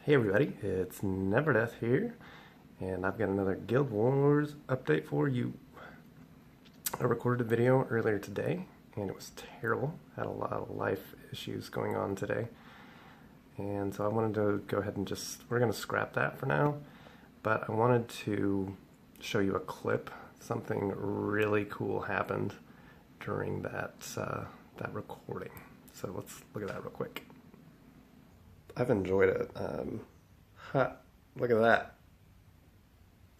Hey everybody, it's Never Death here, and I've got another Guild Wars update for you. I recorded a video earlier today, and it was terrible. Had a lot of life issues going on today, and so I wanted to go ahead and we're going to scrap that for now, but I wanted to show you a clip. Something really cool happened during that recording. So let's look at that real quick. I've enjoyed it. Look at that.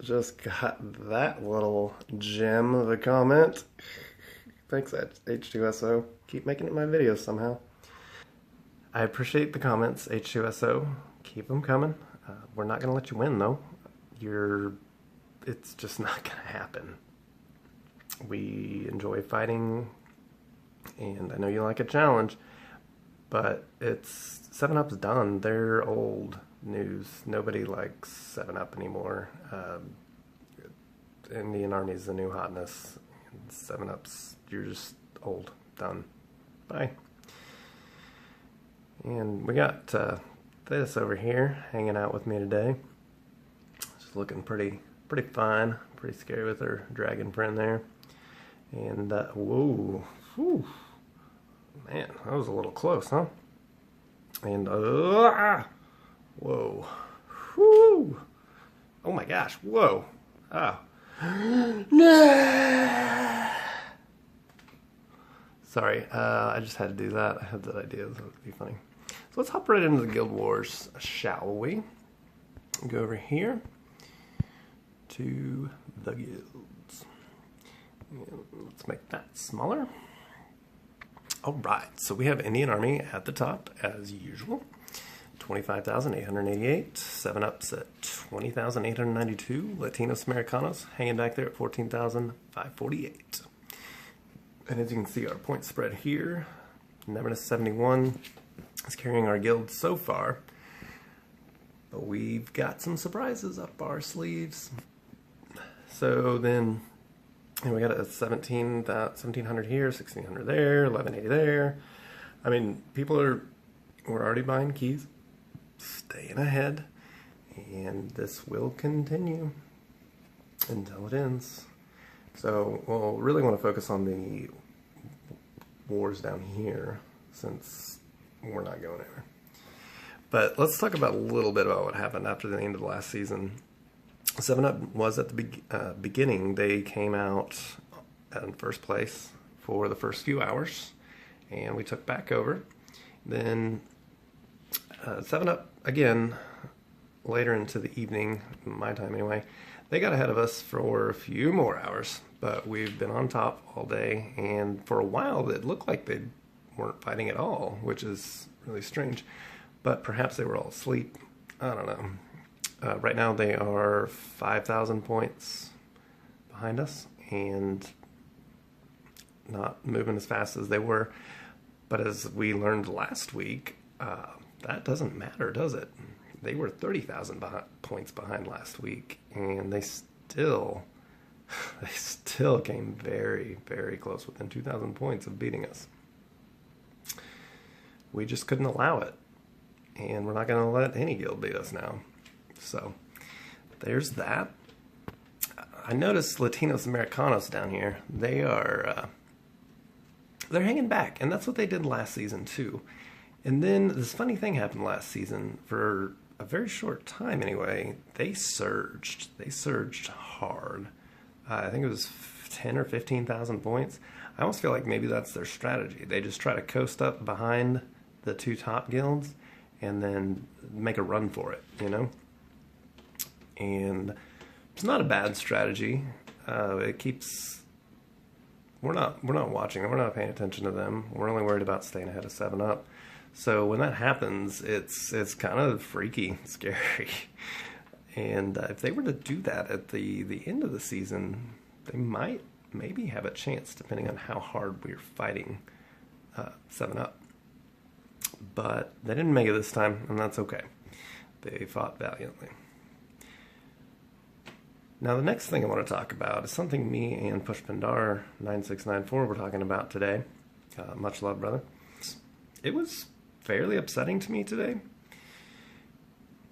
Just got that little gem of a comment. Thanks, H2SO. Keep making it my videos somehow. I appreciate the comments, H2SO. Keep them coming. We're not going to let you win, though. It's just not going to happen. We enjoy fighting, and I know you like a challenge, but 7-Up's done. They're old news. Nobody likes 7-Up anymore. Indian Army's the new hotness. 7-Up's, you're just old. Done. Bye. And we got this over here hanging out with me today. She's looking pretty fine. Pretty scary with her dragon friend there. And whoa. Whew. Man, that was a little close, huh? And, whoa. Whew. Oh my gosh, whoa. Oh. Sorry, I just had to do that. I had that idea, that would be funny. So let's hop right into the Guild Wars, shall we? Go over here to the guilds. And let's make that smaller. Alright, so we have Indian Army at the top, as usual. 25,888. 7-Up's at 20,892. Latinos Americanos hanging back there at 14,548. And as you can see, our point spread here, Neverness 71 is carrying our guild so far. But we've got some surprises up our sleeves. So then, and we got a 1,700 here, 1,600 there, 1,180 there. I mean, we're already buying keys, staying ahead, and this will continue until it ends. So we'll really want to focus on the wars down here, since we're not going anywhere. But let's talk about a little bit about what happened after the end of the last season. 7-Up was at the beginning. They came out in first place for the first few hours, and we took back over. Then 7-Up, again, later into the evening, my time anyway, they got ahead of us for a few more hours, but we've been on top all day, and for a while it looked like they weren't fighting at all, which is really strange, but perhaps they were all asleep. I don't know. Right now they are 5,000 points behind us and not moving as fast as they were. But as we learned last week, that doesn't matter, does it? They were 30,000 points behind last week, and they still came very, very close, within 2,000 points of beating us. We just couldn't allow it, and we're not going to let any guild beat us now. So there's that. I noticed Latinos Americanos down here. They're hanging back, and that's what they did last season too. And then this funny thing happened last season. For a very short time anyway, they surged. They surged hard. I think it was 10 or 15,000 points. I almost feel like maybe that's their strategy. They just try to coast up behind the two top guilds and then make a run for it, you know? And it's not a bad strategy. It keeps... We're not watching them. We're not paying attention to them. We're only worried about staying ahead of 7-Up. So when that happens, it's kind of freaky, scary. And if they were to do that at the end of the season, they might maybe have a chance, depending on how hard we're fighting 7-Up. But they didn't make it this time, and that's okay. They fought valiantly. Now the next thing I want to talk about is something me and Pushpindar 9694 were talking about today. Much love, brother. It was fairly upsetting to me today.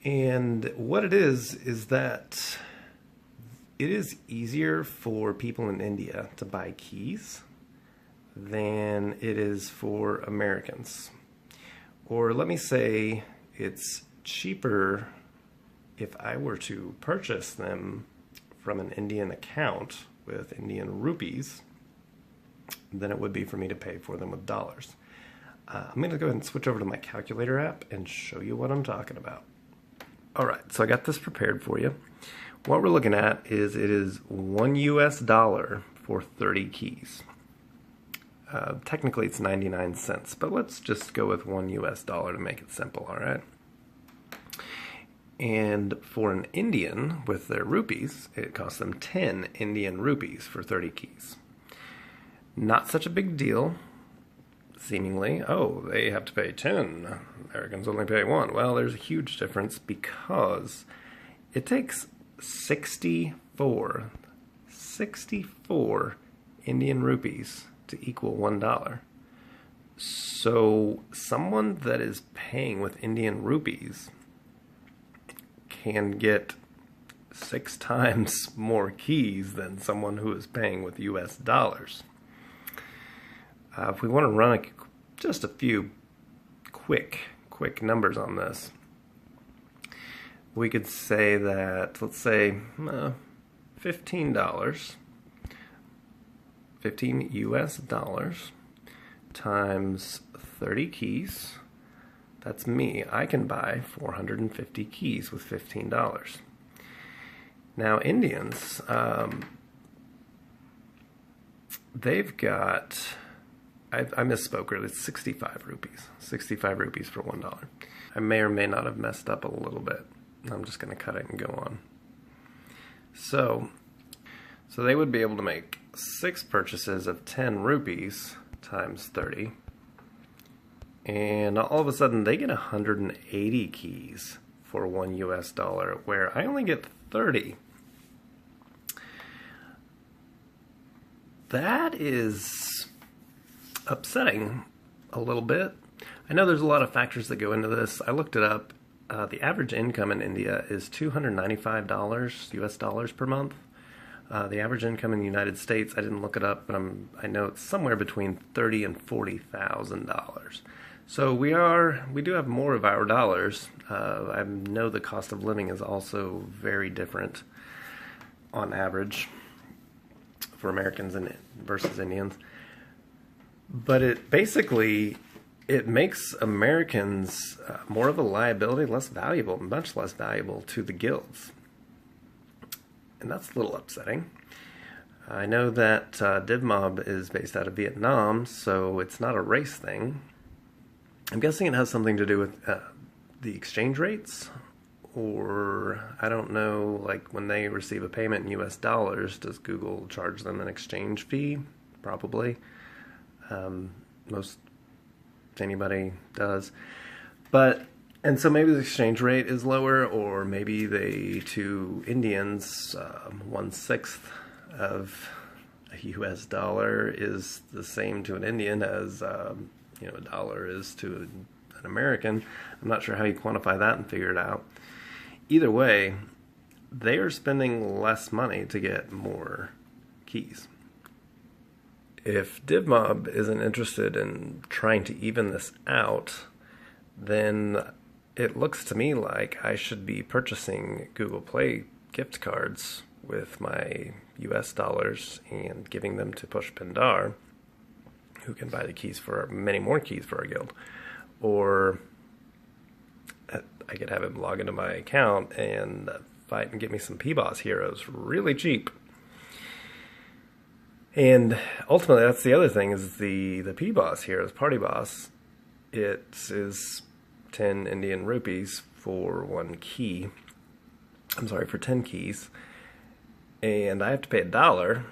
And what it is that it is easier for people in India to buy keys than it is for Americans. Or let me say it's cheaper if I were to purchase them from an Indian account with Indian rupees than it would be for me to pay for them with dollars. I'm going to go ahead and switch over to my calculator app and show you what I'm talking about. All right, so I got this prepared for you. What we're looking at is it is $1 for 30 keys. Technically it's 99 cents, but let's just go with $1 to make it simple, all right? And for an Indian with their rupees, it costs them 10 Indian rupees for 30 keys. Not such a big deal, seemingly. Oh, they have to pay 10. Americans only pay 1. Well, there's a huge difference because it takes 64 Indian rupees to equal $1. So someone that is paying with Indian rupees can get 6 times more keys than someone who is paying with US dollars. If we want to run just a few quick numbers on this, we could say that, let's say, $15, 15 US dollars times 30 keys. That's me. I can buy 450 keys with $15. Now, Indians, they've got, I misspoke earlier, it's 65 rupees. 65 rupees for $1. I may or may not have messed up a little bit. I'm just going to cut it and go on. So they would be able to make 6 purchases of 10 rupees times 30. And all of a sudden they get 180 keys for $1, where I only get 30. That is upsetting a little bit. I know there's a lot of factors that go into this. I looked it up. The average income in India is $295 US dollars per month. The average income in the United States, I didn't look it up, but I know it's somewhere between $30,000 and $40,000. So we do have more of our dollars. I know the cost of living is also very different on average for Americans versus Indians. But it makes Americans more of a liability, less valuable, much less valuable to the guilds. And that's a little upsetting. I know that DivMob is based out of Vietnam, so it's not a race thing. I'm guessing it has something to do with the exchange rates, or I don't know, like when they receive a payment in US dollars, does Google charge them an exchange fee? Probably. Most anybody does. And so maybe the exchange rate is lower, or maybe to Indians, 1/6 of a US dollar is the same to an Indian as a dollar is to an American. I'm not sure how you quantify that and figure it out. Either way, they are spending less money to get more keys. If DivMob isn't interested in trying to even this out, then it looks to me like I should be purchasing Google Play gift cards with my US dollars and giving them to Push Pindar, who can buy the keys for many more keys for our guild. Or I could have him log into my account and fight and get me some P-Boss heroes really cheap. And ultimately, that's the other thing, is the P-Boss heroes, Party Boss. It is 10 Indian rupees for 1 key. I'm sorry, for 10 keys. And I have to pay $1.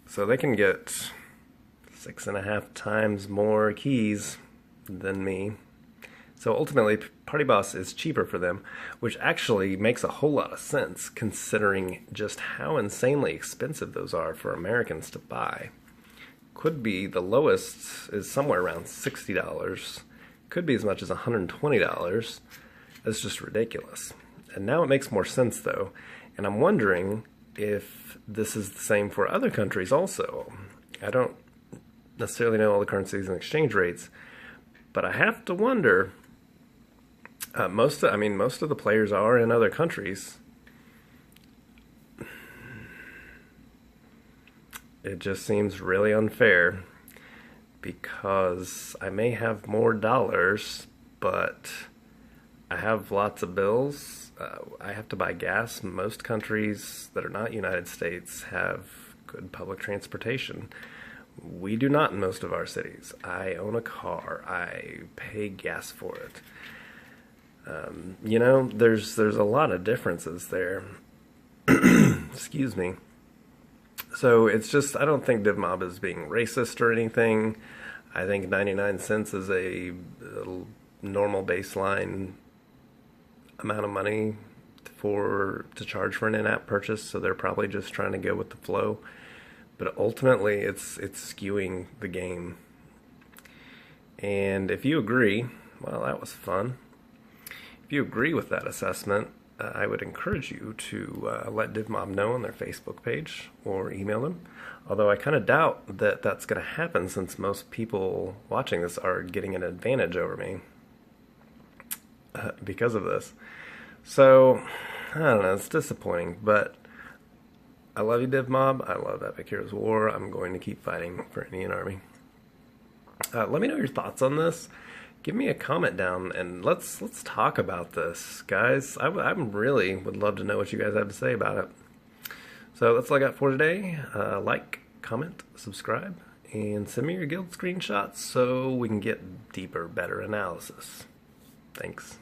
So they can get 6.5 times more keys than me. So ultimately, Party Boss is cheaper for them, which actually makes a whole lot of sense considering just how insanely expensive those are for Americans to buy. Could be the lowest is somewhere around $60. Could be as much as $120. It's just ridiculous. And now it makes more sense, though. And I'm wondering if this is the same for other countries also. I don't necessarily know all the currencies and exchange rates, but I have to wonder. Most of the players are in other countries. It just seems really unfair because I may have more dollars, but I have lots of bills. I have to buy gas. Most countries that are not United States have good public transportation. We do not in most of our cities. I own a car. I pay gas for it. There's a lot of differences there. Excuse me. So it's just, I don't think DivMob is being racist or anything. I think 99 cents is a normal baseline amount of money to charge for an in-app purchase, so they're probably just trying to go with the flow. But ultimately, it's skewing the game. And if you agree, well, that was fun. If you agree with that assessment, I would encourage you to let DivMob know on their Facebook page or email them. Although I kind of doubt that that's going to happen since most people watching this are getting an advantage over me because of this. So, I don't know, it's disappointing, but I love you, DivMob. I love Epic Heroes War. I'm going to keep fighting for Indian Army. Let me know your thoughts on this. Give me a comment down and let's talk about this, guys. I really would love to know what you guys have to say about it. So that's all I got for today. Like, comment, subscribe, and send me your guild screenshots so we can get deeper, better analysis. Thanks.